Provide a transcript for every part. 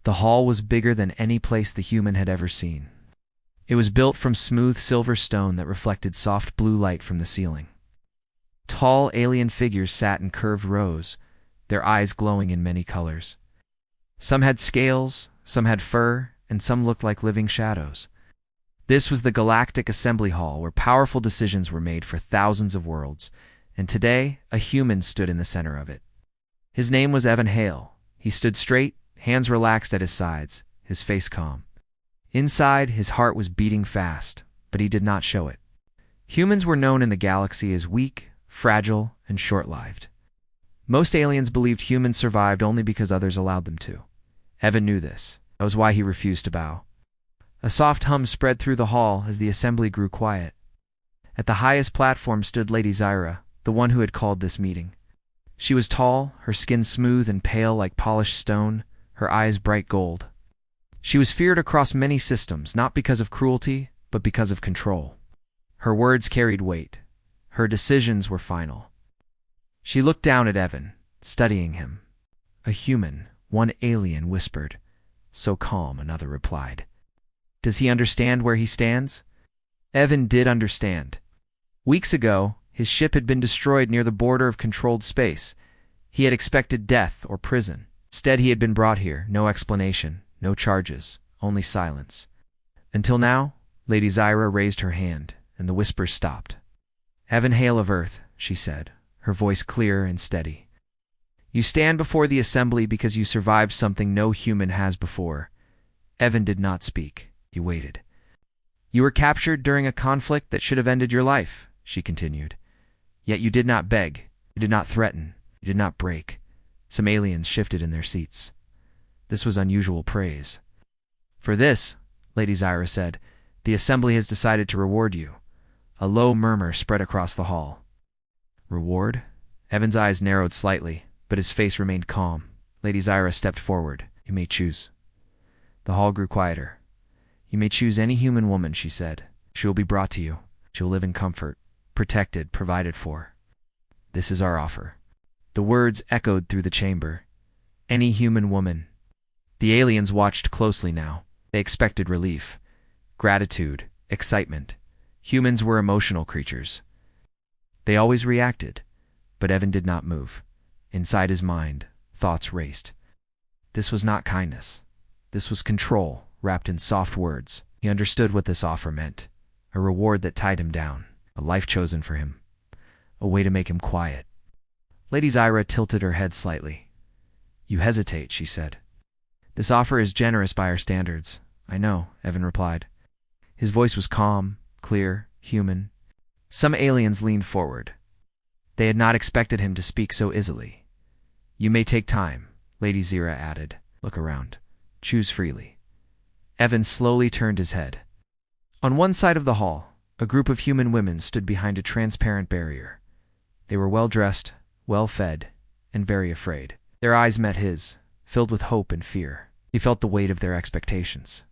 The hall was bigger than any place the human had ever seen. It was built from smooth silver stone that reflected soft blue light from the ceiling. Tall alien figures sat in curved rows, their eyes glowing in many colors. Some had scales, some had fur, and some looked like living shadows. This was the Galactic Assembly Hall where powerful decisions were made for thousands of worlds, and today a human stood in the center of it. His name was Evan Hale. He stood straight, hands relaxed at his sides, his face calm. Inside, his heart was beating fast, but he did not show it. Humans were known in the galaxy as weak, fragile, and short-lived. Most aliens believed humans survived only because others allowed them to. Evan knew this. That was why he refused to bow. A soft hum spread through the hall as the assembly grew quiet. At the highest platform stood Lady Zyra, the one who had called this meeting. She was tall, her skin smooth and pale like polished stone, her eyes bright gold. She was feared across many systems, not because of cruelty, but because of control. Her words carried weight. Her decisions were final. She looked down at Evan, studying him. A human, one alien whispered. So calm, another replied. Does he understand where he stands? Evan did understand. Weeks ago, his ship had been destroyed near the border of controlled space. He had expected death or prison. Instead, he had been brought here, no explanation, no charges, only silence. Until now, Lady Zyra raised her hand, and the whispers stopped. Evan Hale of Earth, she said, her voice clear and steady. You stand before the assembly because you survived something no human has before. Evan did not speak. He waited. You were captured during a conflict that should have ended your life, she continued. Yet you did not beg, you did not threaten, you did not break. Some aliens shifted in their seats. This was unusual praise. For this, Lady Zyra said, the assembly has decided to reward you. A low murmur spread across the hall. Reward? Evan's eyes narrowed slightly, but his face remained calm. Lady Zyra stepped forward. You may choose. The hall grew quieter. You may choose any human woman, she said. She will be brought to you. She will live in comfort, protected, provided for. This is our offer. The words echoed through the chamber. Any human woman. The aliens watched closely now. They expected relief, gratitude, excitement. Humans were emotional creatures. They always reacted, but Evan did not move. Inside his mind, thoughts raced. This was not kindness. This was control, wrapped in soft words. He understood what this offer meant. A reward that tied him down. A life chosen for him. A way to make him quiet. Lady Zyra tilted her head slightly. You hesitate, she said. This offer is generous by our standards. I know, Evan replied. His voice was calm, clear, human. Some aliens leaned forward. They had not expected him to speak so easily. You may take time, Lady Zyra added. Look around. Choose freely. Evan slowly turned his head. On one side of the hall, a group of human women stood behind a transparent barrier. They were well-dressed, well-fed, and very afraid. Their eyes met his, filled with hope and fear. He felt the weight of their expectations.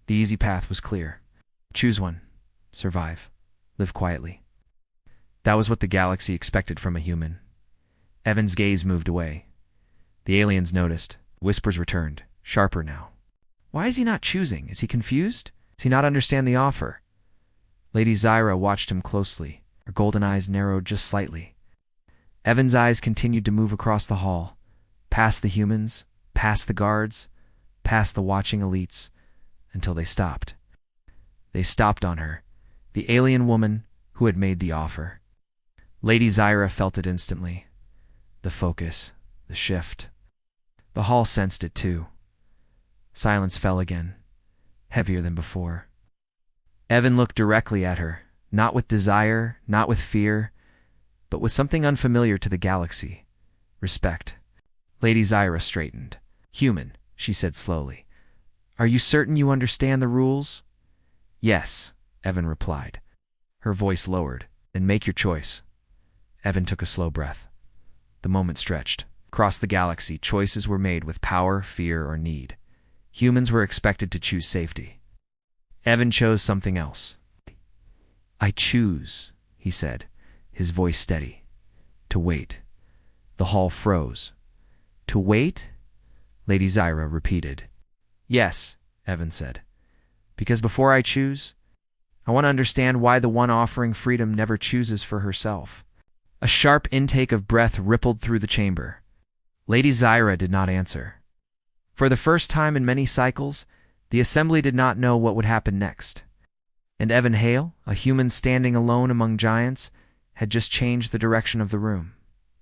The easy path was clear. Choose one. Survive. Live quietly. That was what the galaxy expected from a human. Evan's gaze moved away. The aliens noticed. Whispers returned, sharper now. Why is he not choosing? Is he confused? Does he not understand the offer? Lady Zyra watched him closely. Her golden eyes narrowed just slightly. Evan's eyes continued to move across the hall, past the humans, past the guards, past the watching elites, until they stopped. They stopped on her, the alien woman who had made the offer. Lady Zyra felt it instantly. The focus, the shift. The hall sensed it too. Silence fell again, heavier than before. Evan looked directly at her, not with desire, not with fear, but with something unfamiliar to the galaxy. Respect. Lady Zyra straightened. Human, she said slowly. Are you certain you understand the rules? Yes, Evan replied. Her voice lowered. Then make your choice. Evan took a slow breath. The moment stretched. Across the galaxy, choices were made with power, fear, or need. Humans were expected to choose safety. Evan chose something else. I choose, he said, his voice steady. To wait. The hall froze. To wait? Lady Zyra repeated. Yes, Evan said. Because before I choose, I want to understand why the one offering freedom never chooses for herself. A sharp intake of breath rippled through the chamber. Lady Zyra did not answer. For the first time in many cycles, the assembly did not know what would happen next. And Evan Hale, a human standing alone among giants, had just changed the direction of the room.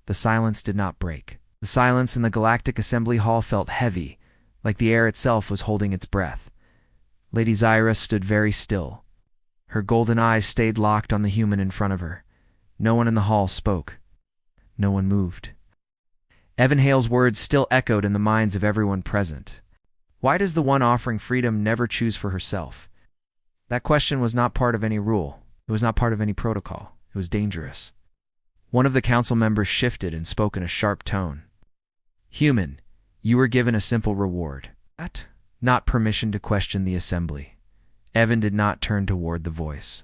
The silence did not break. The silence in the Galactic Assembly Hall felt heavy, like the air itself was holding its breath. Lady Zyra stood very still. Her golden eyes stayed locked on the human in front of her. No one in the hall spoke. No one moved. Evan Hale's words still echoed in the minds of everyone present. Why does the one offering freedom never choose for herself? That question was not part of any rule. It was not part of any protocol. It was dangerous. One of the council members shifted and spoke in a sharp tone. Human, you were given a simple reward. What? Not permission to question the assembly. Evan did not turn toward the voice.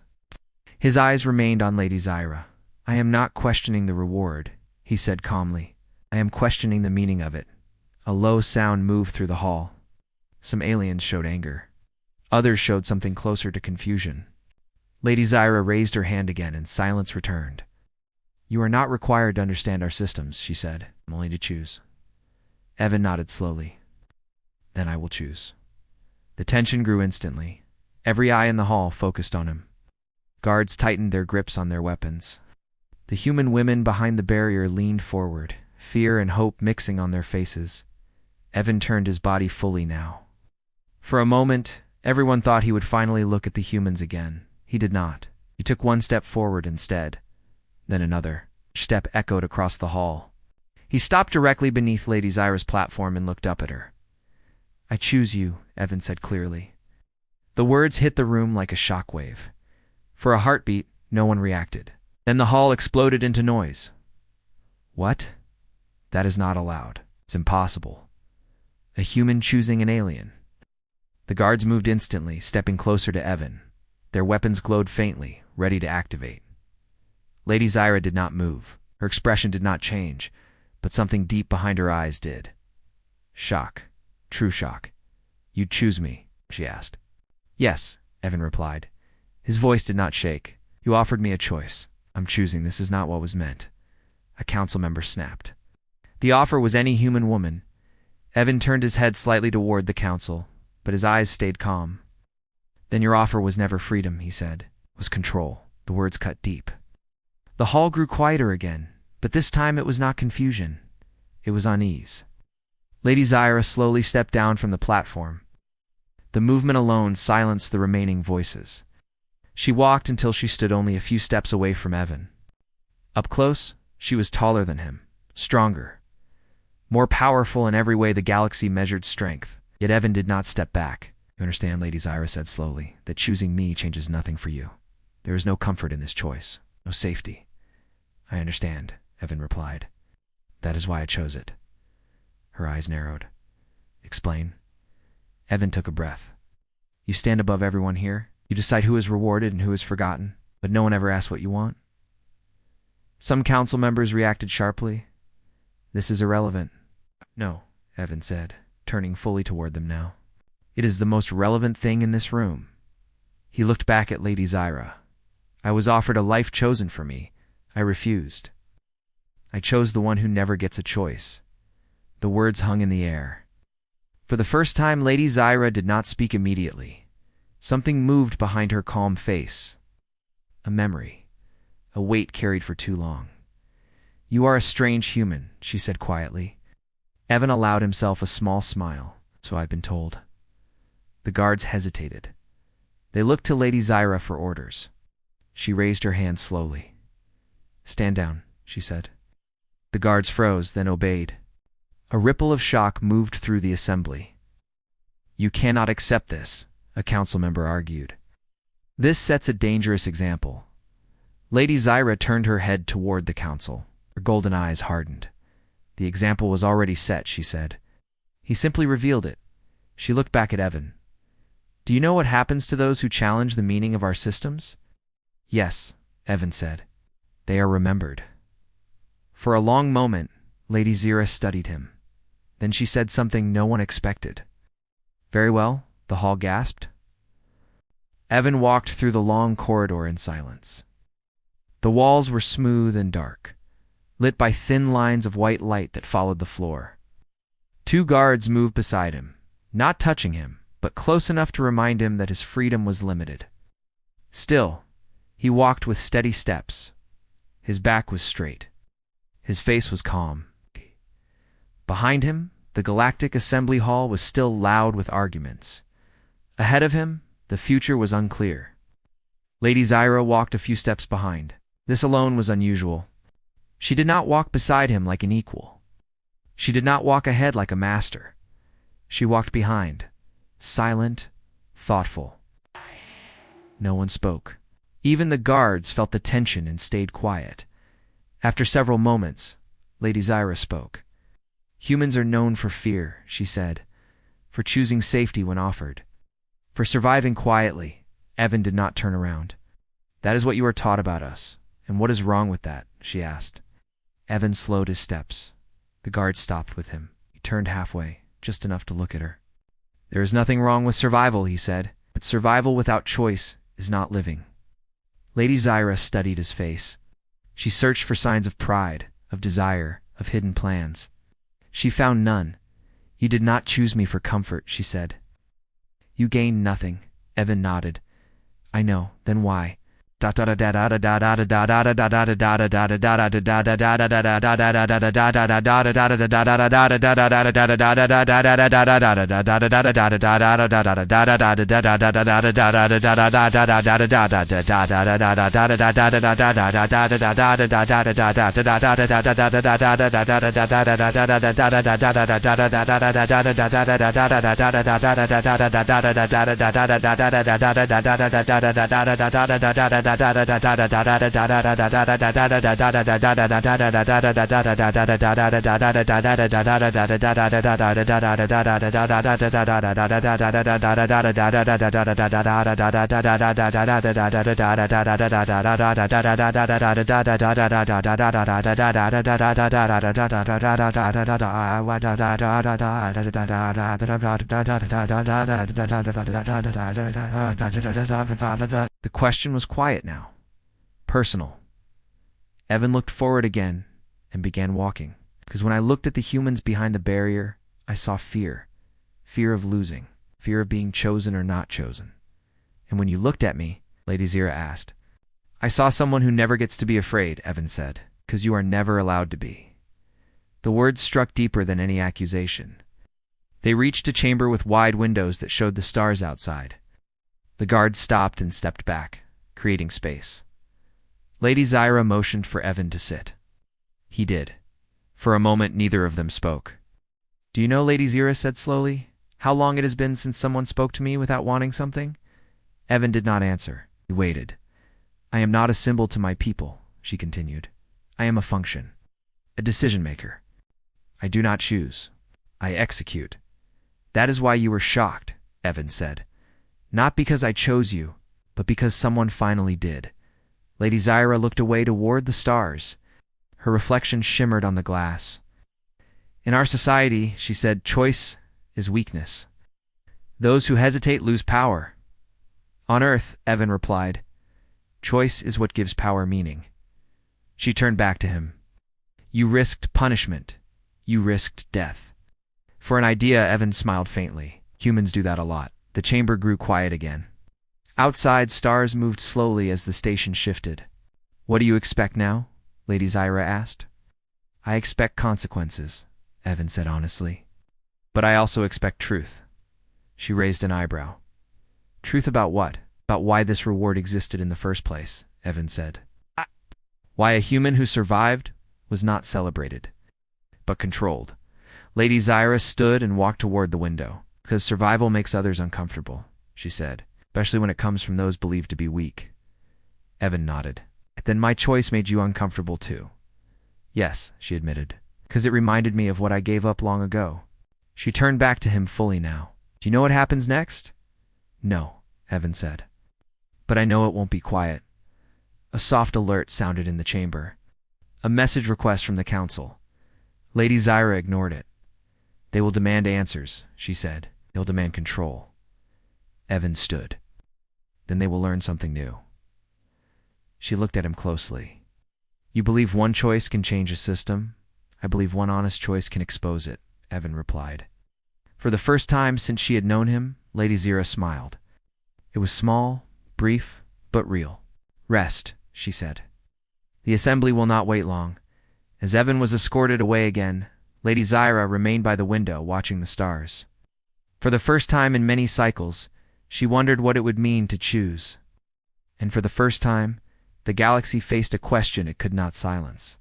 His eyes remained on Lady Zyra. I am not questioning the reward, he said calmly. I am questioning the meaning of it. A low sound moved through the hall. Some aliens showed anger. Others showed something closer to confusion. Lady Zyra raised her hand again and silence returned. You are not required to understand our systems, she said, only to choose. Evan nodded slowly. Then I will choose. The tension grew instantly. Every eye in the hall focused on him. Guards tightened their grips on their weapons. The human women behind the barrier leaned forward, fear and hope mixing on their faces. Evan turned his body fully now. For a moment, everyone thought he would finally look at the humans again. He did not. He took one step forward instead. Then another. Each step echoed across the hall. He stopped directly beneath Lady Zyra's platform and looked up at her. I choose you, Evan said clearly. The words hit the room like a shockwave. For a heartbeat, no one reacted. Then the hall exploded into noise. What? That is not allowed. It's impossible. A human choosing an alien. The guards moved instantly, stepping closer to Evan. Their weapons glowed faintly, ready to activate. Lady Zyra did not move. Her expression did not change, but something deep behind her eyes did. Shock. True shock. You'd choose me, she asked. Yes, Evan replied. His voice did not shake. You offered me a choice. I'm choosing. This is not what was meant. A council member snapped. The offer was any human woman. Evan turned his head slightly toward the council, but his eyes stayed calm. Then your offer was never freedom, he said. It was control. The words cut deep. The hall grew quieter again, but this time it was not confusion. It was unease. Lady Zyra slowly stepped down from the platform. The movement alone silenced the remaining voices. She walked until she stood only a few steps away from Evan. Up close, she was taller than him, stronger, more powerful in every way the galaxy measured strength. Yet Evan did not step back. You understand, Lady Zyra said slowly, that choosing me changes nothing for you. There is no comfort in this choice, no safety. I understand, Evan replied. That is why I chose it. Her eyes narrowed. Explain. Evan took a breath. You stand above everyone here. You decide who is rewarded and who is forgotten, but no one ever asks what you want. Some council members reacted sharply. This is irrelevant. No, Evan said, turning fully toward them now. It is the most relevant thing in this room. He looked back at Lady Zyra. I was offered a life chosen for me. I refused. I chose the one who never gets a choice. The words hung in the air. For the first time, Lady Zyra did not speak immediately. Something moved behind her calm face. A memory. A weight carried for too long. You are a strange human, she said quietly. Evan allowed himself a small smile, so I've been told. The guards hesitated. They looked to Lady Zyra for orders. She raised her hand slowly. Stand down, she said. The guards froze, then obeyed. A ripple of shock moved through the assembly. You cannot accept this, a council member argued. This sets a dangerous example. Lady Zyra turned her head toward the council. Her golden eyes hardened. The example was already set, she said. He simply revealed it. She looked back at Evan. Do you know what happens to those who challenge the meaning of our systems? Yes, Evan said. They are remembered. For a long moment, Lady Zyra studied him. Then she said something no one expected. "Very well," the hall gasped. Evan walked through the long corridor in silence. The walls were smooth and dark, lit by thin lines of white light that followed the floor. 2 guards moved beside him, not touching him, but close enough to remind him that his freedom was limited. Still, he walked with steady steps. His back was straight. His face was calm. Behind him, the Galactic Assembly Hall was still loud with arguments. Ahead of him, the future was unclear. Lady Zyra walked a few steps behind. This alone was unusual. She did not walk beside him like an equal. She did not walk ahead like a master. She walked behind, silent, thoughtful. No one spoke. Even the guards felt the tension and stayed quiet. After several moments, Lady Zyra spoke. "Humans are known for fear," she said, "for choosing safety when offered, for surviving quietly." Evan did not turn around. "That is what you are taught about us. And what is wrong with that?" she asked. Evan slowed his steps. The guard stopped with him. He turned halfway, just enough to look at her. "There is nothing wrong with survival," he said, "but survival without choice is not living." Lady Zyra studied his face. She searched for signs of pride, of desire, of hidden plans. She found none. "You did not choose me for comfort," she said. "You gained nothing." Evan nodded. "I know. Then why?" The question was quiet now. Personal. Evan looked forward again and began walking. Because when I looked at the humans behind the barrier, I saw fear. Fear of losing. Fear of being chosen or not chosen. "And when you looked at me," Lady Zyra asked. "I saw someone who never gets to be afraid," Evan said, "because you are never allowed to be." The words struck deeper than any accusation. They reached a chamber with wide windows that showed the stars outside. The guard stopped and stepped back, creating space. Lady Zyra motioned for Evan to sit. He did. For a moment, neither of them spoke. "Do you know," Lady Zyra said slowly, "how long it has been since someone spoke to me without wanting something?" Evan did not answer. He waited. "I am not a symbol to my people," she continued. "I am a function, a decision-maker. I do not choose. I execute." "That is why you were shocked," Evan said. "Not because I chose you, but because someone finally did." Lady Zyra looked away toward the stars. Her reflection shimmered on the glass. "In our society," she said, "choice is weakness. Those who hesitate lose power." "On Earth," Evan replied, "choice is what gives power meaning." She turned back to him. "You risked punishment. You risked death." For an idea, Evan smiled faintly. "Humans do that a lot." The chamber grew quiet again. Outside, stars moved slowly as the station shifted. "What do you expect now?" Lady Zyra asked. "I expect consequences," Evan said honestly. "But I also expect truth." She raised an eyebrow. "Truth about what?" "About why this reward existed in the first place," Evan said. "Why a human who survived was not celebrated, but controlled." Lady Zyra stood and walked toward the window. "Because survival makes others uncomfortable," she said, "especially when it comes from those believed to be weak." Evan nodded. "Then my choice made you uncomfortable too." "Yes," she admitted, "because it reminded me of what I gave up long ago." She turned back to him fully now. "Do you know what happens next?" "No," Evan said. "But I know it won't be quiet." A soft alert sounded in the chamber. A message request from the council. Lady Zyra ignored it. They will demand answers, she said. They'll demand control. Evan stood. Then they will learn something new. She looked at him closely. You believe one choice can change a system? I believe one honest choice can expose it, Evan replied. For the first time since she had known him, Lady Zira smiled. It was small, brief, but real. Rest, she said. The assembly will not wait long. As Evan was escorted away again, Lady Zira remained by the window watching the stars. For the first time in many cycles, she wondered what it would mean to choose. And for the first time, the galaxy faced a question it could not silence.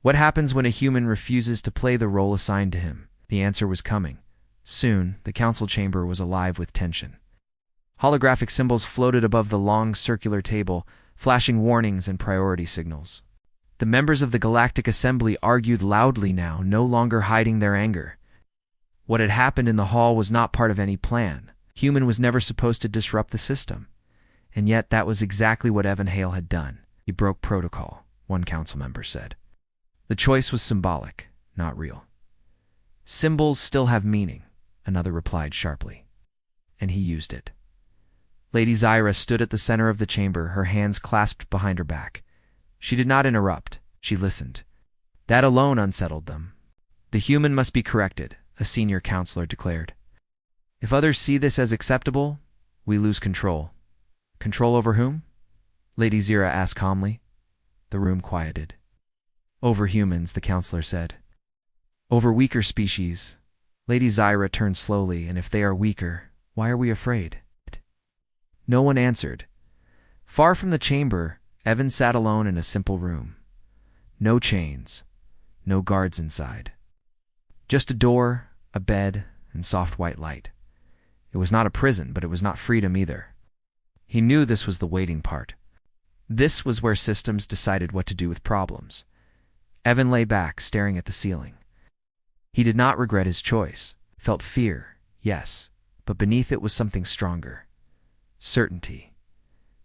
What happens when a human refuses to play the role assigned to him? The answer was coming. Soon, the council chamber was alive with tension. Holographic symbols floated above the long circular table, flashing warnings and priority signals. The members of the Galactic Assembly argued loudly now, no longer hiding their anger. What had happened in the hall was not part of any plan. Human was never supposed to disrupt the system. And yet that was exactly what Evan Hale had done. He broke protocol, one council member said. The choice was symbolic, not real. Symbols still have meaning, another replied sharply. And he used it. Lady Zira stood at the center of the chamber, her hands clasped behind her back. She did not interrupt. She listened. That alone unsettled them. The human must be corrected, a senior counselor declared. If others see this as acceptable, we lose control. Control over whom? Lady Zira asked calmly. The room quieted. Over humans, the counselor said. Over weaker species. Lady Zira turned slowly, and if they are weaker, why are we afraid? No one answered. Far from the chamber, Evan sat alone in a simple room. No chains, no guards inside. Just a door, a bed, and soft white light. It was not a prison, but it was not freedom either. He knew this was the waiting part. This was where systems decided what to do with problems. Evan lay back, staring at the ceiling. He did not regret his choice. Felt fear, yes, but beneath it was something stronger. Certainty.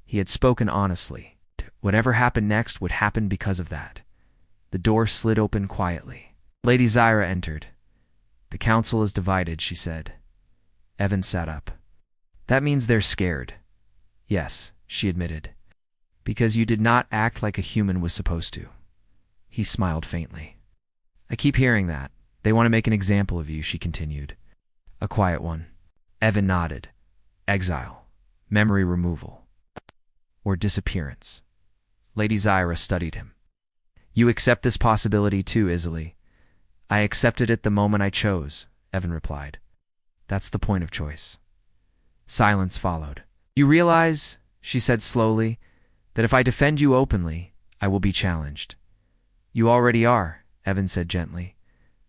He had spoken honestly. Whatever happened next would happen because of that. The door slid open quietly. Lady Zira entered. The council is divided, she said. Evan sat up. That means they're scared. Yes, she admitted. Because you did not act like a human was supposed to. He smiled faintly. I keep hearing that. They want to make an example of you, she continued. A quiet one. Evan nodded. Exile. Memory removal. Or disappearance. Lady Zira studied him. You accept this possibility too, Isley. I accepted it the moment I chose, Evan replied. That's the point of choice. Silence followed. You realize, she said slowly, that if I defend you openly, I will be challenged. You already are, Evan said gently.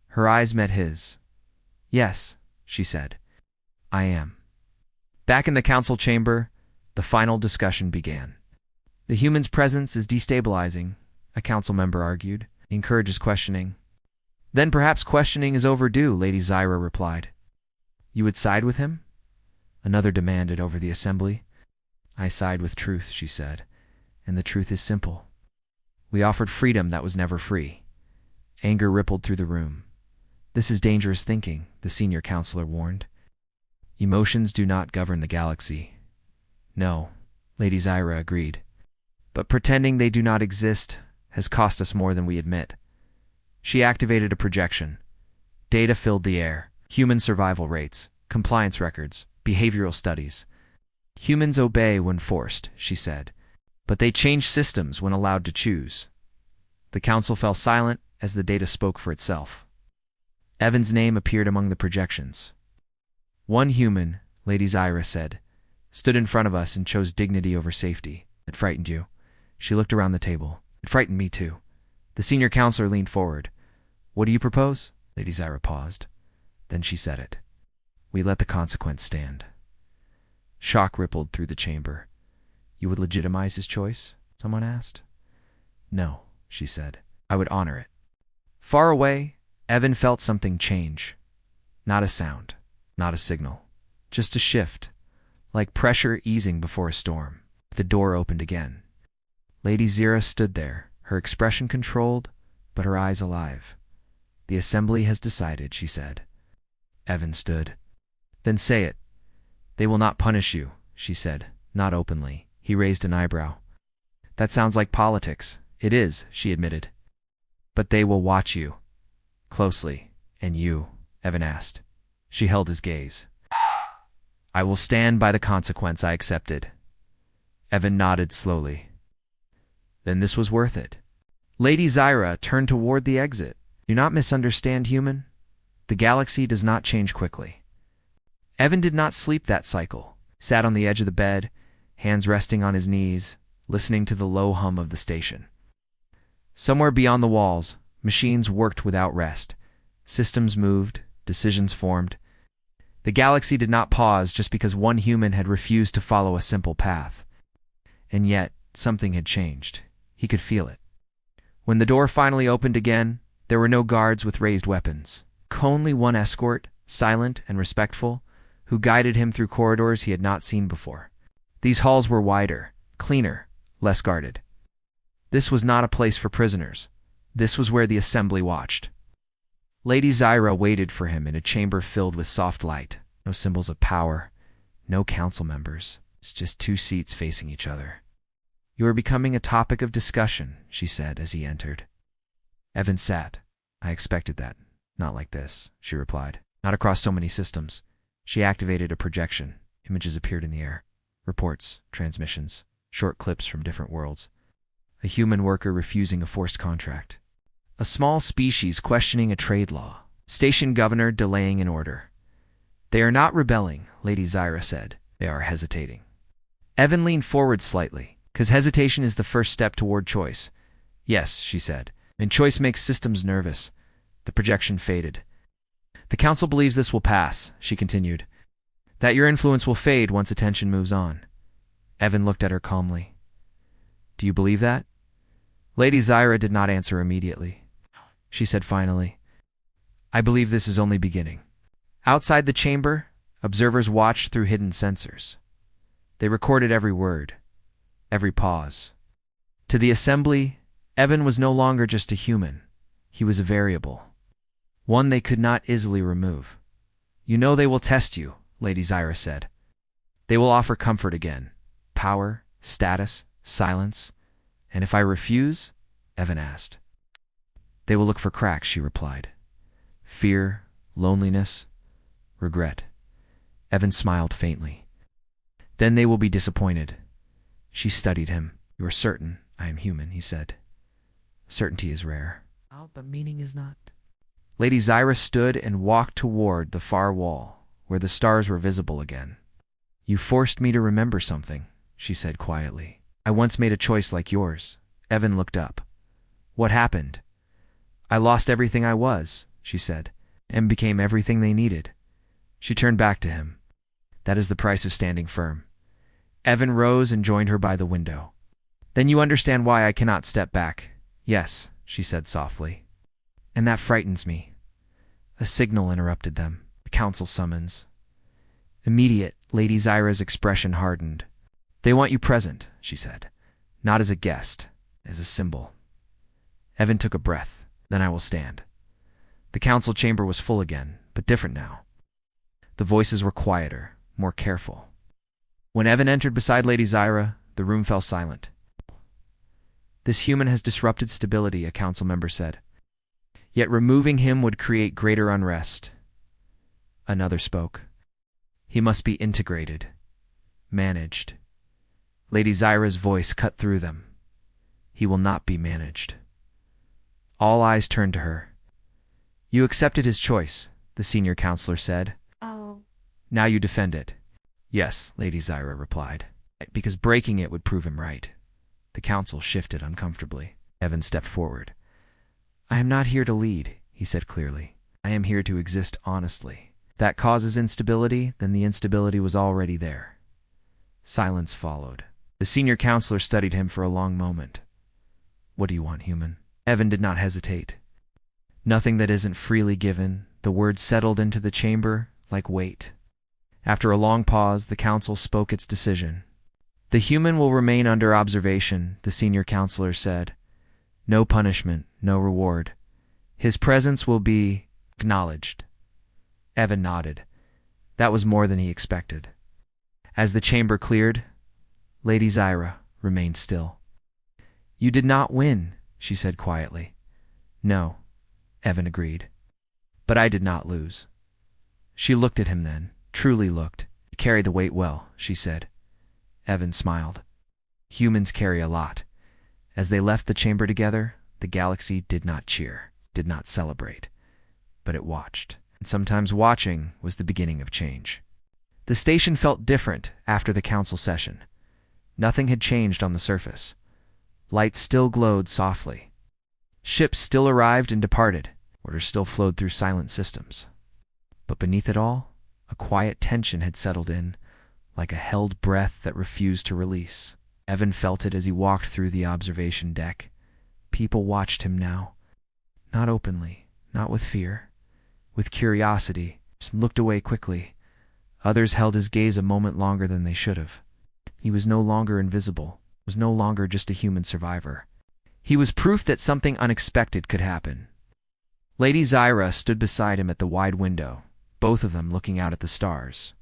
Her eyes met his. Yes, she said. I am. Back in the council chamber, the final discussion began. The human's presence is destabilizing, a council member argued. He encourages questioning. Then perhaps questioning is overdue, Lady Zira replied. You would side with him? Another demanded over the assembly. I side with truth, she said, and the truth is simple. We offered freedom that was never free. Anger rippled through the room. This is dangerous thinking, the senior counselor warned. Emotions do not govern the galaxy. No, Lady Zira agreed. But pretending they do not exist has cost us more than we admit. She activated a projection. Data filled the air. Human survival rates, compliance records, behavioral studies. Humans obey when forced, she said, but they change systems when allowed to choose. The council fell silent as the data spoke for itself. Evan's name appeared among the projections. One human, Lady Zira said, stood in front of us and chose dignity over safety. It frightened you. She looked around the table. It frightened me too. The senior counselor leaned forward. What do you propose? Lady Zira paused. Then she said it. We let the consequence stand. Shock rippled through the chamber. You would legitimize his choice? Someone asked. No, she said. I would honor it. Far away, Evan felt something change. Not a sound, not a signal, just a shift, like pressure easing before a storm. The door opened again. Lady Zira stood there, her expression controlled, but her eyes alive. The assembly has decided, she said. Evan stood. Then say it. They will not punish you, she said, not openly. He raised an eyebrow. That sounds like politics. It is, she admitted. But they will watch you. Closely. And you? Evan asked. She held his gaze. I will stand by the consequence I accepted. Evan nodded slowly. Then this was worth it. Lady Zyra turned toward the exit. Do not misunderstand, human. The galaxy does not change quickly. Evan did not sleep that cycle. Sat on the edge of the bed, hands resting on his knees, listening to the low hum of the station. Somewhere beyond the walls, machines worked without rest. Systems moved, decisions formed. The galaxy did not pause just because one human had refused to follow a simple path. And yet, something had changed. He could feel it. When the door finally opened again, there were no guards with raised weapons. Only one escort, silent and respectful, who guided him through corridors he had not seen before. These halls were wider, cleaner, less guarded. This was not a place for prisoners. This was where the assembly watched. Lady Zyra waited for him in a chamber filled with soft light. No symbols of power, no council members. It's just two seats facing each other. You are becoming a topic of discussion, she said as he entered. Evan sat. I expected that. Not like this, she replied. Not across so many systems. She activated a projection. Images appeared in the air. Reports, transmissions, short clips from different worlds. A human worker refusing a forced contract. A small species questioning a trade law. Station governor delaying an order. They are not rebelling, Lady Zyra said. They are hesitating. Evan leaned forward slightly, because hesitation is the first step toward choice. Yes, she said, and choice makes systems nervous. The projection faded. The council believes this will pass, she continued. That your influence will fade once attention moves on. Evan looked at her calmly. Do you believe that? Lady Zyra did not answer immediately. She said finally, I believe this is only beginning. Outside the chamber, observers watched through hidden sensors. They recorded every word, every pause. To the assembly, Evan was no longer just a human. He was a variable. One they could not easily remove. You know they will test you, Lady Zyra said. They will offer comfort again. Power, status, silence. And if I refuse? Evan asked. They will look for cracks, she replied. Fear, loneliness, regret. Evan smiled faintly. Then they will be disappointed. She studied him. You are certain I am human, he said. Certainty is rare. Oh, but meaning is not. Lady Zyra stood and walked toward the far wall, where the stars were visible again. You forced me to remember something, she said quietly. I once made a choice like yours. Evan looked up. What happened? I lost everything I was, she said, and became everything they needed. She turned back to him. That is the price of standing firm. Evan rose and joined her by the window. Then you understand why I cannot step back. Yes, she said softly. And that frightens me. A signal interrupted them. The council summons. Immediate, Lady Zyra's expression hardened. They want you present, she said. Not as a guest, as a symbol. Evan took a breath. Then I will stand. The council chamber was full again, but different now. The voices were quieter, more careful. When Evan entered beside Lady Zyra, the room fell silent. This human has disrupted stability, a council member said. Yet removing him would create greater unrest. Another spoke. He must be integrated, managed. Lady Zyra's voice cut through them. He will not be managed. All eyes turned to her. You accepted his choice, the senior counselor said. Oh. Now you defend it. Yes, Lady Zyra replied. Because breaking it would prove him right. The council shifted uncomfortably. Evan stepped forward. I am not here to lead, he said clearly. I am here to exist honestly. If that causes instability, then the instability was already there. Silence followed. The senior counselor studied him for a long moment. What do you want, human? Evan did not hesitate. Nothing that isn't freely given. The words settled into the chamber like weight. After a long pause, the council spoke its decision. The human will remain under observation, the senior counselor said. No punishment, no reward. His presence will be acknowledged. Evan nodded. That was more than he expected. As the chamber cleared, Lady Zyra remained still. "You did not win," she said quietly. "No," Evan agreed. "But I did not lose." She looked at him then, truly looked. "You carry the weight well," she said. Evan smiled. "Humans carry a lot." As they left the chamber together, the galaxy did not cheer, did not celebrate, but it watched. And sometimes watching was the beginning of change. The station felt different after the council session. Nothing had changed on the surface. Lights still glowed softly. Ships still arrived and departed. Orders still flowed through silent systems. But beneath it all, a quiet tension had settled in, like a held breath that refused to release. Evan felt it as he walked through the observation deck. People watched him now. Not openly, not with fear. With curiosity. Some looked away quickly. Others held his gaze a moment longer than they should have. He was no longer invisible, was no longer just a human survivor. He was proof that something unexpected could happen. Lady Zyra stood beside him at the wide window, both of them looking out at the stars.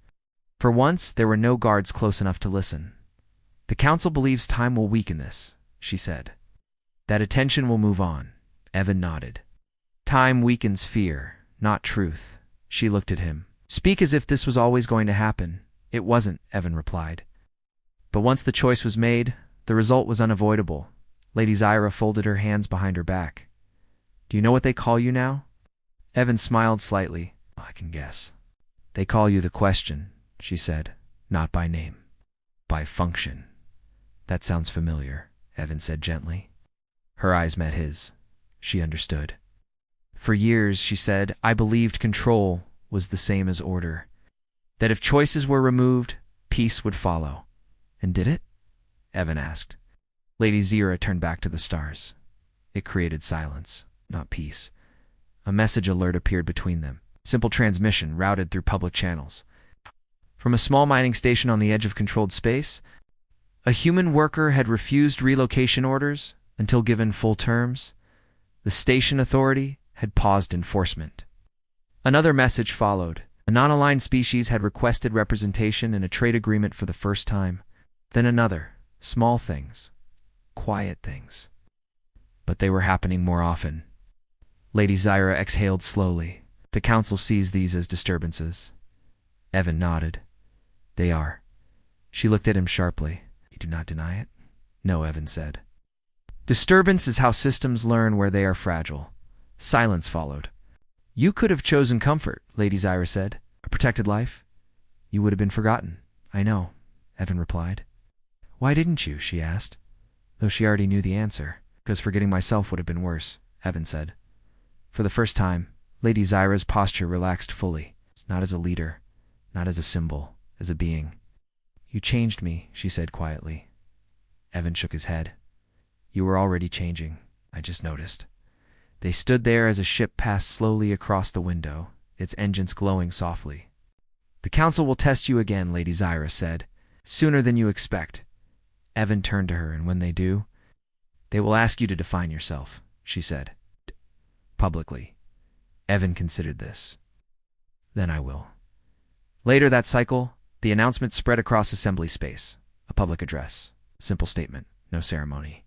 For once, there were no guards close enough to listen. "The council believes time will weaken this," she said. "That attention will move on." Evan nodded. "Time weakens fear, not truth." She looked at him. "Speak as if this was always going to happen." "It wasn't," Evan replied. "But once the choice was made, the result was unavoidable." Lady Zyra folded her hands behind her back. "Do you know what they call you now?" Evan smiled slightly. "I can guess." "They call you the Question," she said. "Not by name. By function." "That sounds familiar," Evan said gently. Her eyes met his. She understood. "For years," she said, "I believed control was the same as order. That if choices were removed, peace would follow." "And did it?" Evan asked. Lady Zyra turned back to the stars. It created silence, not peace. A message alert appeared between them. Simple transmission routed through public channels. From a small mining station on the edge of controlled space, a human worker had refused relocation orders until given full terms. The station authority had paused enforcement. Another message followed. A non-aligned species had requested representation in a trade agreement for the first time. Then another. Small things. Quiet things. But they were happening more often. Lady Zyra exhaled slowly. "The council sees these as disturbances." Evan nodded. "They are." She looked at him sharply. "You do not deny it?" "No," Evan said. "Disturbance is how systems learn where they are fragile." Silence followed. "You could have chosen comfort," Lady Zyra said. "A protected life. You would have been forgotten." "I know," Evan replied. "Why didn't you?" she asked, though she already knew the answer. "Because forgetting myself would have been worse," Evan said. For the first time, Lady Zyra's posture relaxed fully, not as a leader, not as a symbol, as a being. "You changed me," she said quietly. Evan shook his head. "You were already changing. I just noticed." They stood there as a ship passed slowly across the window, its engines glowing softly. "The council will test you again," Lady Zyra said. "Sooner than you expect." Evan turned to her, "And when they do, they will ask you to define yourself," she said. "Publicly." Evan considered this. "Then I will." Later that cycle, the announcement spread across assembly space. A public address. A simple statement. No ceremony.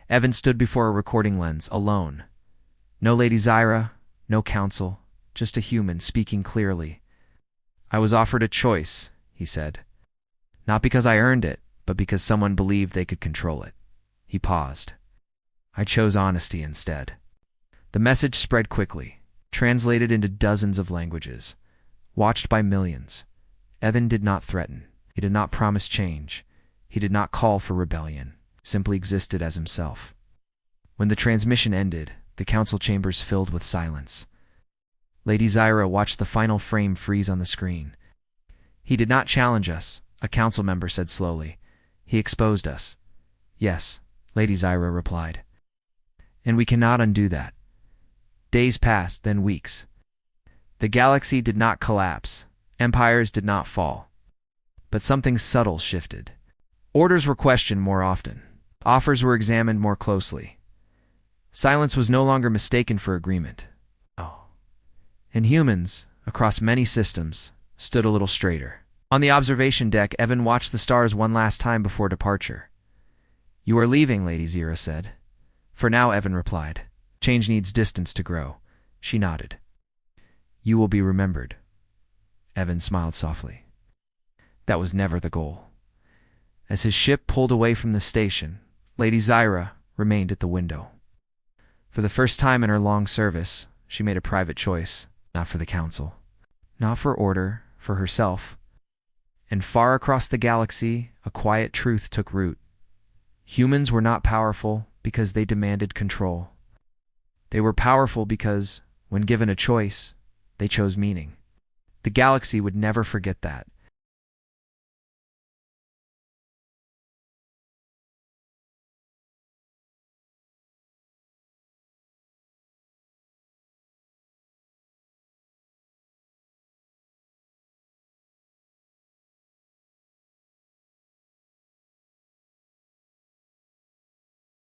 Evan stood before a recording lens, alone. No Lady Zyra, no council, just a human speaking clearly. "I was offered a choice," he said. "Not because I earned it, but because someone believed they could control it." He paused. "I chose honesty instead." The message spread quickly, translated into dozens of languages, watched by millions. Evan did not threaten. He did not promise change. He did not call for rebellion. Simply existed as himself. When the transmission ended, the council chambers filled with silence. Lady Zyra watched the final frame freeze on the screen. "He did not challenge us," a council member said slowly. "He exposed us." "Yes," Lady Zyra replied. "And we cannot undo that." Days passed, then weeks. The galaxy did not collapse. Empires did not fall. But something subtle shifted. Orders were questioned more often. Offers were examined more closely. Silence was no longer mistaken for agreement. Oh. And humans, across many systems, stood a little straighter. On the observation deck, Evan watched the stars one last time before departure. "You are leaving," Lady Zira said. "For now," Evan replied. "Change needs distance to grow." She nodded. "You will be remembered." Evan smiled softly. That was never the goal. As his ship pulled away from the station, Lady Zira remained at the window. For the first time in her long service, she made a private choice, not for the Council, not for order, for herself. And far across the galaxy, a quiet truth took root. Humans were not powerful because they demanded control. They were powerful because, when given a choice, they chose meaning. The galaxy would never forget that.